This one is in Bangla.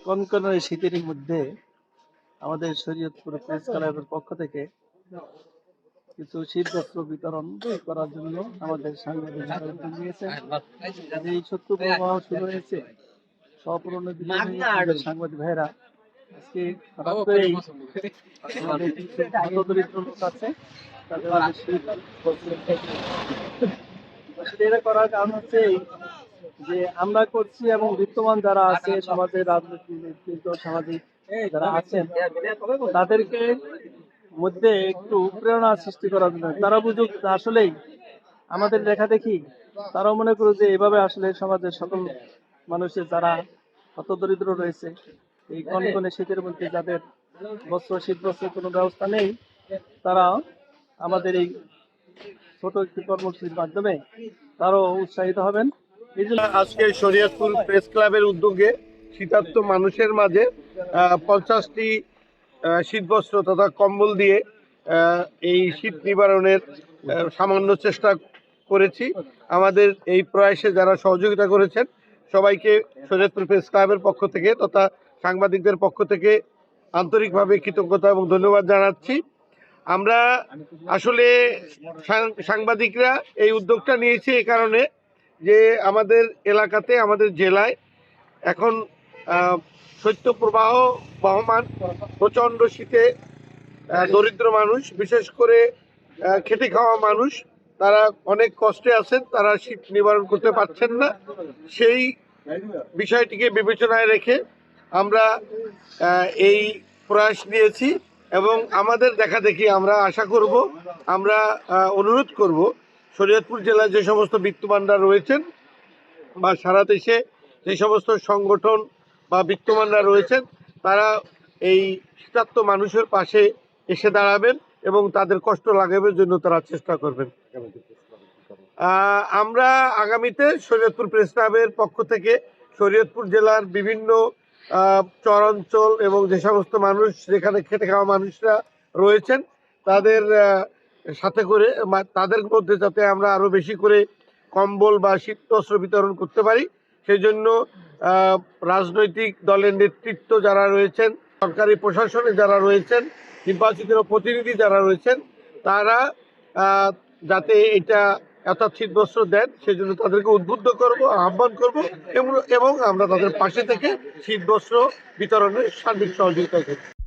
কনকনে শীতের মধ্যে আমাদের শরীয়তপুর প্রেস ক্লাবের পক্ষ থেকে কিছু শীত বস্ত্র বিতরণ করার জন্য আমাদের সাংবাদিকরা উদ্যোগ নিয়েছেন। এই শত্রু প্রবাহ শুরু হয়েছে, স্বপূরণের সাংবাদিক ভাইরা আজকে হঠাৎ করেই আমাদের কিছু হতদরিদ্র লোক আছে, তাদের এটা করার কারণ হচ্ছে যে আমরা করছি এবং বিদ্যমান যারা আছে সমাজের রাজনৈতিক নেতৃত্ব, সামাজিক যারা আছেন তাদেরকে মধ্যে একটু প্রেরণা সৃষ্টি করার জন্য, তারা বুঝুক আসলেই আমাদের দেখা দেখি তারাও মনে করুক যে এভাবে আসলে সমাজের সকল মানুষের যারা হতদরিদ্র রয়েছে, এই কনকনে শীতের মধ্যে যাদের শীত বস্ত্রের কোনো ব্যবস্থা নেই, তারা আমাদের এই ছোট একটি কর্মসূচির মাধ্যমে তারাও উৎসাহিত হবেন। আজকে শরীয়তপুর প্রেস ক্লাবের উদ্যোগে শীতার্ত মানুষের মাঝে 50টি শীতবস্ত্র তথা কম্বল দিয়ে এই শীত নিবারণের সামান্য চেষ্টা করেছি। আমাদের এই প্রয়াসে যারা সহযোগিতা করেছেন সবাইকে শরীয়তপুর প্রেস ক্লাবের পক্ষ থেকে তথা সাংবাদিকদের পক্ষ থেকে আন্তরিকভাবে কৃতজ্ঞতা এবং ধন্যবাদ জানাচ্ছি। আমরা আসলে সাংবাদিকরা এই উদ্যোগটা নিয়েছি এই কারণে যে আমাদের এলাকাতে, আমাদের জেলায় এখন শৈত্যপ্রবাহ বহমান, প্রচণ্ড শীতে দরিদ্র মানুষ, বিশেষ করে খেটে খাওয়া মানুষ, তারা অনেক কষ্টে আছেন, তারা শীত নিবারণ করতে পারছেন না। সেই বিষয়টিকে বিবেচনায় রেখে আমরা এই প্রয়াস নিয়েছি এবং আমাদের দেখা দেখি আমরা আশা করব, আমরা অনুরোধ করব শরীয়তপুর জেলায় যে সমস্ত বিত্তবানরা রয়েছেন বা সারা দেশে যে সমস্ত সংগঠন বা বিত্তবানরা রয়েছেন তারা এই শীতার্ত মানুষের পাশে এসে দাঁড়াবেন এবং তাদের কষ্ট লাঘবের জন্য তারা চেষ্টা করবেন। আমরা আগামীতে শরীয়তপুর প্রেস ক্লাবের পক্ষ থেকে শরীয়তপুর জেলার বিভিন্ন চরাঞ্চল এবং যে সমস্ত মানুষ যেখানে খেটে খাওয়া মানুষরা রয়েছেন তাদের সাথে করে তাদের মধ্যে যাতে আমরা আরও বেশি করে কম্বল বা শীতবস্ত্র বিতরণ করতে পারি, সেই জন্য রাজনৈতিক দলের নেতৃত্ব যারা রয়েছেন, সরকারি প্রশাসনে যারা রয়েছেন, নির্বাচিত প্রতিনিধি যারা রয়েছেন, তারা যাতে এটা অর্থাৎ শীতবস্ত্র দেন সেজন্য তাদেরকে উদ্বুদ্ধ করব, আহ্বান করব এবং আমরা তাদের পাশে থেকে শীতবস্ত্র বিতরণের সার্বিক সহযোগিতা করব।